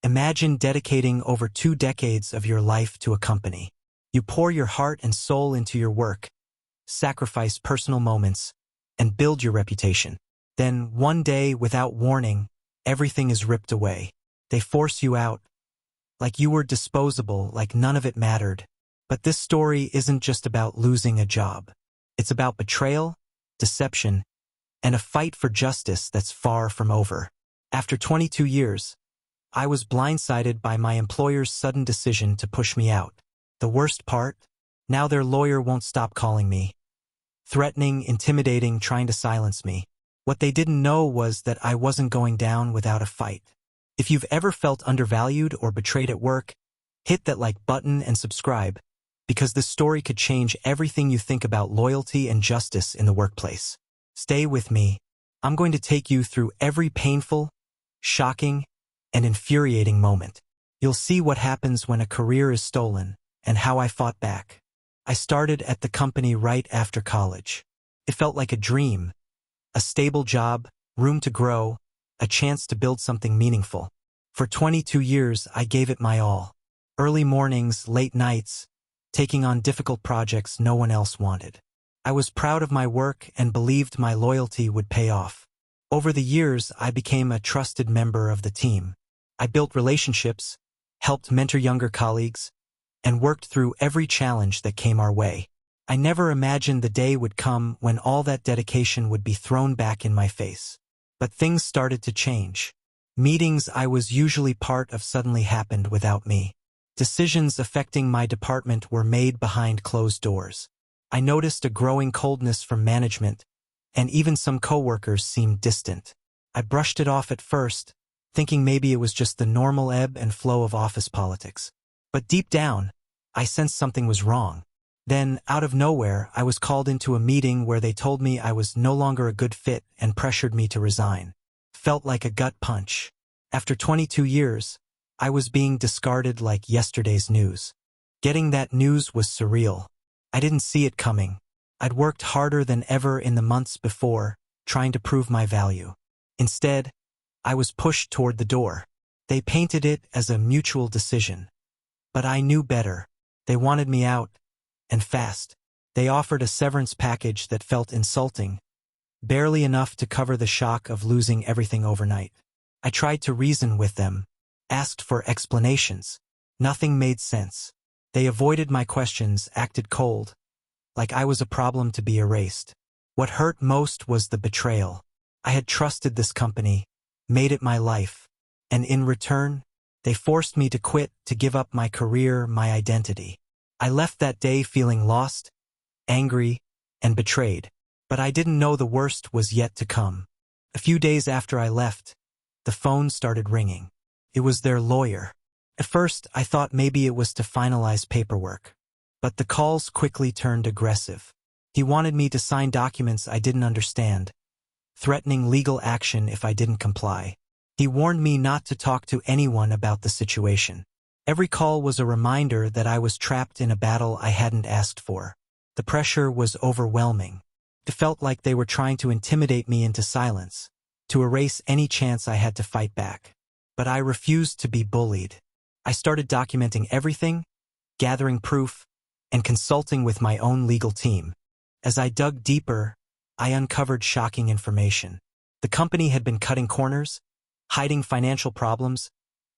Imagine dedicating over 2 decades of your life to a company. You pour your heart and soul into your work, sacrifice personal moments, and build your reputation. Then, one day, without warning, everything is ripped away. They force you out, like you were disposable, like none of it mattered. But this story isn't just about losing a job. It's about betrayal, deception, and a fight for justice that's far from over. After 22 years, I was blindsided by my employer's sudden decision to push me out. The worst part? Now their lawyer won't stop calling me. Threatening, intimidating, trying to silence me. What they didn't know was that I wasn't going down without a fight. If you've ever felt undervalued or betrayed at work, hit that like button and subscribe, because this story could change everything you think about loyalty and justice in the workplace. Stay with me. I'm going to take you through every painful, shocking, and infuriating moment. You'll see what happens when a career is stolen, and how I fought back. I started at the company right after college. It felt like a dream. A stable job, room to grow, a chance to build something meaningful. For 22 years, I gave it my all. Early mornings, late nights, taking on difficult projects no one else wanted. I was proud of my work and believed my loyalty would pay off. Over the years, I became a trusted member of the team. I built relationships, helped mentor younger colleagues, and worked through every challenge that came our way. I never imagined the day would come when all that dedication would be thrown back in my face. But things started to change. Meetings I was usually part of suddenly happened without me. Decisions affecting my department were made behind closed doors. I noticed a growing coldness from management, and even some coworkers seemed distant. I brushed it off at first, thinking maybe it was just the normal ebb and flow of office politics. But deep down, I sensed something was wrong. Then, out of nowhere, I was called into a meeting where they told me I was no longer a good fit and pressured me to resign. Felt like a gut punch. After 22 years, I was being discarded like yesterday's news. Getting that news was surreal. I didn't see it coming. I'd worked harder than ever in the months before, trying to prove my value. Instead, I was pushed toward the door. They painted it as a mutual decision. But I knew better. They wanted me out, and fast. They offered a severance package that felt insulting, barely enough to cover the shock of losing everything overnight. I tried to reason with them, asked for explanations. Nothing made sense. They avoided my questions, acted cold, like I was a problem to be erased. What hurt most was the betrayal. I had trusted this company, made it my life, and in return, they forced me to quit, to give up my career, my identity. I left that day feeling lost, angry, and betrayed. But I didn't know the worst was yet to come. A few days after I left, the phone started ringing. It was their lawyer. At first, I thought maybe it was to finalize paperwork. But the calls quickly turned aggressive. He wanted me to sign documents I didn't understand, threatening legal action if I didn't comply. He warned me not to talk to anyone about the situation. Every call was a reminder that I was trapped in a battle I hadn't asked for. The pressure was overwhelming. It felt like they were trying to intimidate me into silence, to erase any chance I had to fight back. But I refused to be bullied. I started documenting everything, gathering proof, and consulting with my own legal team. As I dug deeper, I uncovered shocking information. The company had been cutting corners, hiding financial problems,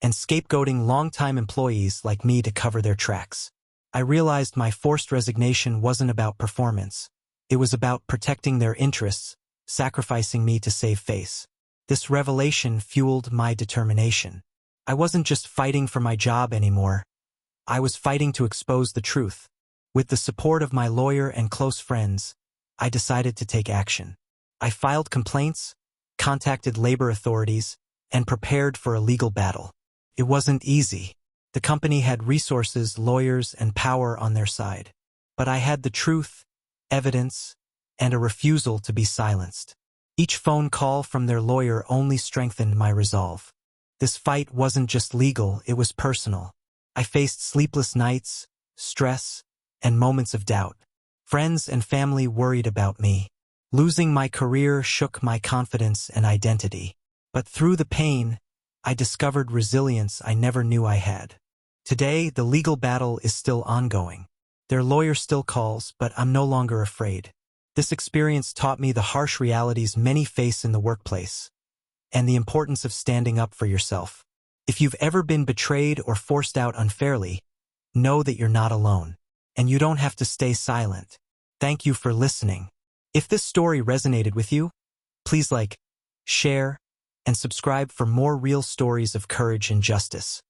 and scapegoating longtime employees like me to cover their tracks. I realized my forced resignation wasn't about performance. It was about protecting their interests, sacrificing me to save face. This revelation fueled my determination. I wasn't just fighting for my job anymore. I was fighting to expose the truth. With the support of my lawyer and close friends, I decided to take action. I filed complaints, contacted labor authorities, and prepared for a legal battle. It wasn't easy. The company had resources, lawyers, and power on their side. But I had the truth, evidence, and a refusal to be silenced. Each phone call from their lawyer only strengthened my resolve. This fight wasn't just legal, it was personal. I faced sleepless nights, stress, and moments of doubt. Friends and family worried about me. Losing my career shook my confidence and identity. But through the pain, I discovered resilience I never knew I had. Today, the legal battle is still ongoing. Their lawyer still calls, but I'm no longer afraid. This experience taught me the harsh realities many face in the workplace, and the importance of standing up for yourself. If you've ever been betrayed or forced out unfairly, know that you're not alone, and you don't have to stay silent. Thank you for listening. If this story resonated with you, please like, share, and subscribe for more real stories of courage and justice.